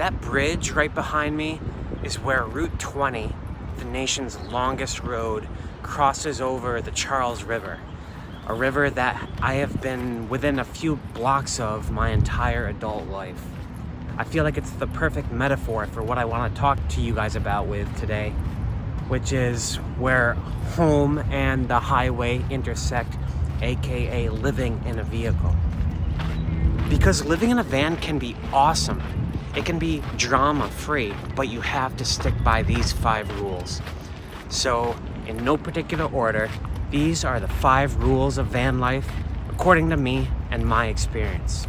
That bridge right behind me is where Route 20, the nation's longest road, crosses over the Charles River, a river that I have been within a few blocks of my entire adult life. I feel like it's the perfect metaphor for what I want to talk to you guys about with today, which is where home and the highway intersect, aka living in a vehicle. Because living in a van can be awesome. It can be drama-free, but you have to stick by these 5 rules. So, in no particular order, these are the 5 rules of van life, according to me and my experience.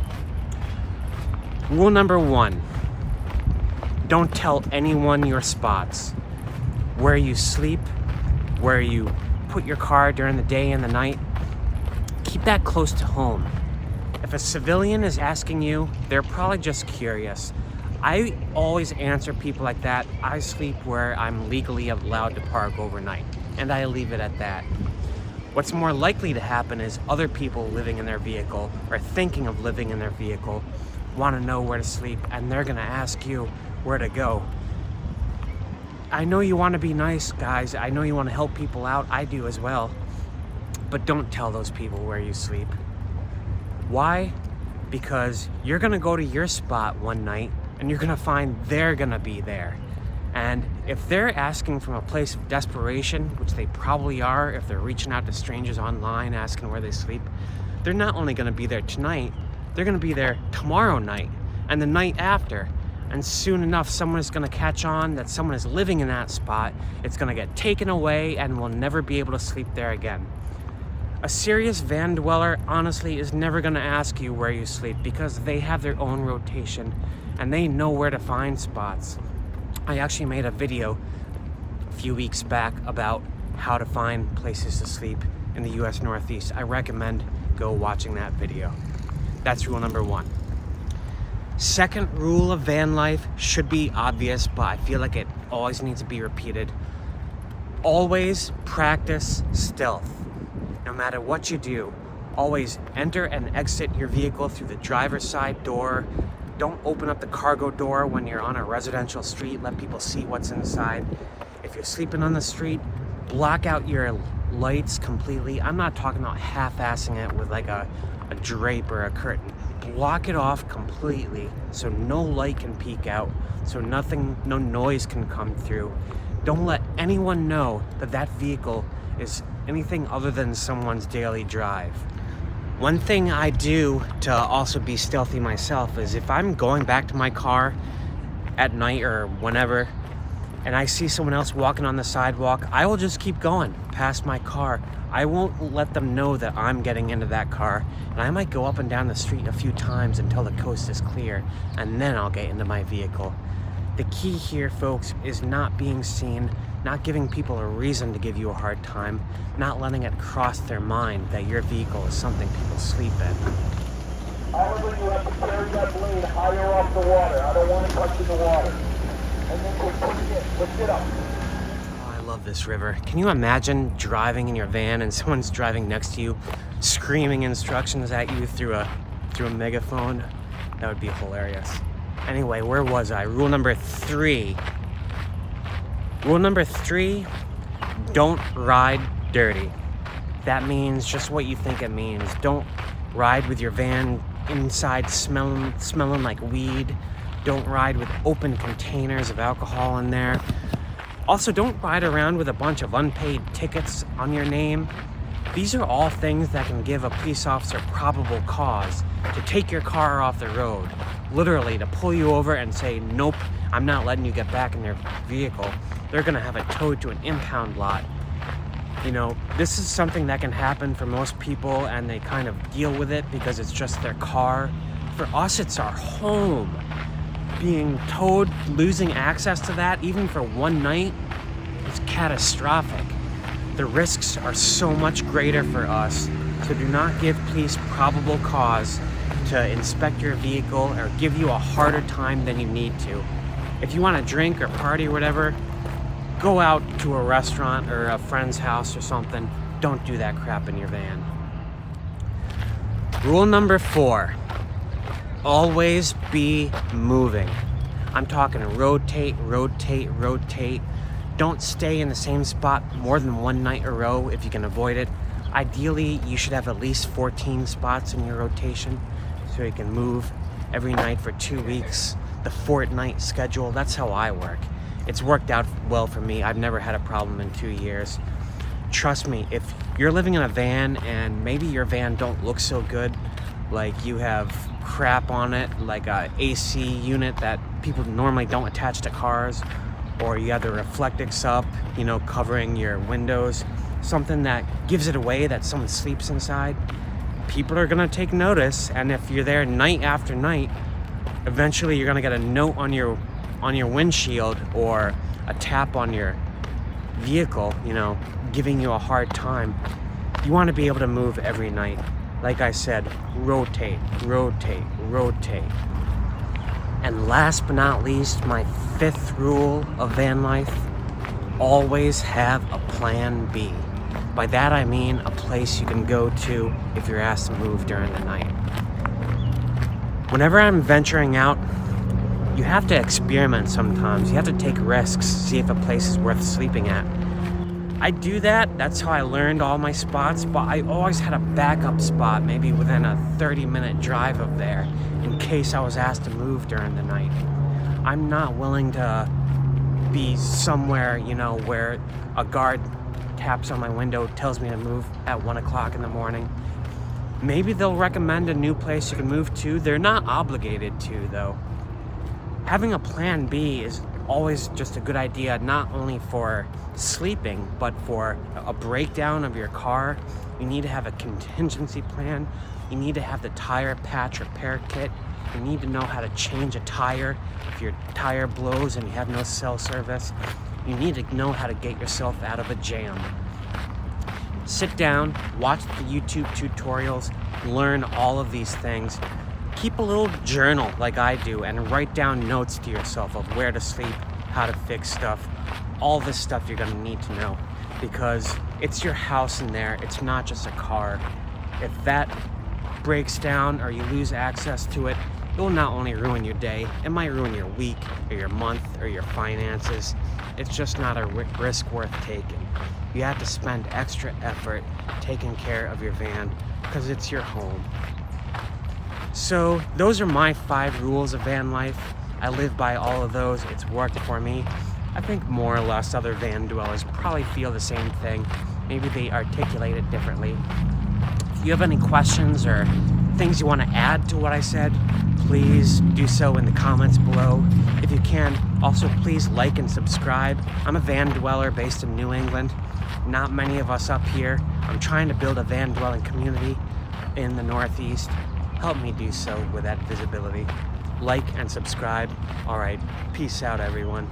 Rule number 1, don't tell anyone your spots. Where you sleep, where you put your car during the day and the night, keep that close to home. If a civilian is asking you, they're probably just curious. I always answer people like that. I sleep where I'm legally allowed to park overnight, and I leave it at that. What's more likely to happen is other people living in their vehicle or thinking of living in their vehicle want to know where to sleep, and they're going to ask you where to go. I know you want to be nice, guys. I know you want to help people out. I do as well. But don't tell those people where you sleep. Why? Because you're going to go to your spot one night and you're going to find they're going to be there. And if they're asking from a place of desperation, which they probably are if they're reaching out to strangers online asking where they sleep, they're not only going to be there tonight, they're going to be there tomorrow night and the night after. And soon enough, someone is going to catch on that someone is living in that spot. It's going to get taken away and will never be able to sleep there again. A serious van dweller, honestly, is never going to ask you where you sleep because they have their own rotation and they know where to find spots. I actually made a video a few weeks back about how to find places to sleep in the US Northeast. I recommend go watching that video. That's rule number 1. Second rule of van life should be obvious, but I feel like it always needs to be repeated. Always practice stealth. No matter what you do, always enter and exit your vehicle through the driver's side door. Don't open up the cargo door when you're on a residential street. Let people see what's inside. If you're sleeping on the street, block out your lights completely. I'm not talking about half-assing it with like a drape or a curtain. Block it off completely so no light can peek out, so no noise can come through. Don't let anyone know that that vehicle is anything other than someone's daily drive. One thing I do to also be stealthy myself is if I'm going back to my car at night or whenever and I see someone else walking on the sidewalk, I will just keep going past my car. I won't let them know that I'm getting into that car, and I might go up and down the street a few times until the coast is clear, and then I'll get into my vehicle. The key here, folks, is not being seen, not giving people a reason to give you a hard time, not letting it cross their mind that your vehicle is something people sleep in. Oliver, you have to carry that blade higher off the water. I don't want it touching the water. And then go push it up. Oh, I love this river. Can you imagine driving in your van and someone's driving next to you, screaming instructions at you through a megaphone? That would be hilarious. Anyway, where was I? Rule number 3. Rule number 3, don't ride dirty. That means just what you think it means. Don't ride with your van inside smelling like weed. Don't ride with open containers of alcohol in there. Also, don't ride around with a bunch of unpaid tickets on your name. These are all things that can give a police officer probable cause to take your car off the road. Literally, to pull you over and say, nope, I'm not letting you get back in your vehicle. They're gonna have it towed to an impound lot. You know, this is something that can happen for most people and they kind of deal with it because it's just their car. For us, it's our home. Being towed, losing access to that, even for one night, is catastrophic. The risks are so much greater for us, so do not give police probable cause to inspect your vehicle or give you a harder time than you need to. If you want to drink or party or whatever, go out to a restaurant or a friend's house or something. Don't do that crap in your van. Rule number 4, always be moving. I'm talking rotate, rotate, rotate. Don't stay in the same spot more than one night in a row if you can avoid it. Ideally, you should have at least 14 spots in your rotation so you can move every night for 2 weeks. The fortnight schedule, that's how I work. It's worked out well for me. I've never had a problem in 2 years. Trust me, if you're living in a van and maybe your van don't look so good, like you have crap on it, like a AC unit that people normally don't attach to cars, or you have the reflectix up, you know, covering your windows, something that gives it away that someone sleeps inside, people are gonna take notice. And if you're there night after night, eventually you're gonna get a note on your windshield or a tap on your vehicle, you know, giving you a hard time. You want to be able to move every night. Like I said, rotate, rotate, rotate. And last but not least, my 5th rule of van life: always have a plan B. By that I mean a place you can go to if you're asked to move during the night. Whenever I'm venturing out, you have to experiment sometimes. You have to take risks, see if a place is worth sleeping at. I do that. That's how I learned all my spots, but I always had a backup spot, maybe within a 30-minute drive of there, in case I was asked to move during the night. I'm not willing to be somewhere, you know, where a guard taps on my window, tells me to move at 1 o'clock in the morning. Maybe they'll recommend a new place you can move to. They're not obligated to, though. Having a plan B is always just a good idea, not only for sleeping, but for a breakdown of your car. You need to have a contingency plan. You need to have the tire patch repair kit. You need to know how to change a tire if your tire blows and you have no cell service. You need to know how to get yourself out of a jam. Sit down, watch the YouTube tutorials, learn all of these things. Keep a little journal like I do and write down notes to yourself of where to sleep, how to fix stuff, all this stuff you're gonna need to know, because it's your house in there. It's not just a car. If that breaks down or you lose access to it, it will not only ruin your day, it might ruin your week or your month or your finances. It's just not a risk worth taking. You have to spend extra effort taking care of your van because it's your home. So those are my 5 rules of van life. I live by all of those. It's worked for me. I think more or less other van dwellers probably feel the same thing. Maybe they articulate it differently. If you have any questions or things you want to add to what I said, please do so in the comments below. If you can, also please like and subscribe. I'm a van dweller based in New England. Not many of us up here. I'm trying to build a van dwelling community in the Northeast. Help me do so with that visibility. Like and subscribe. All right, peace out, everyone.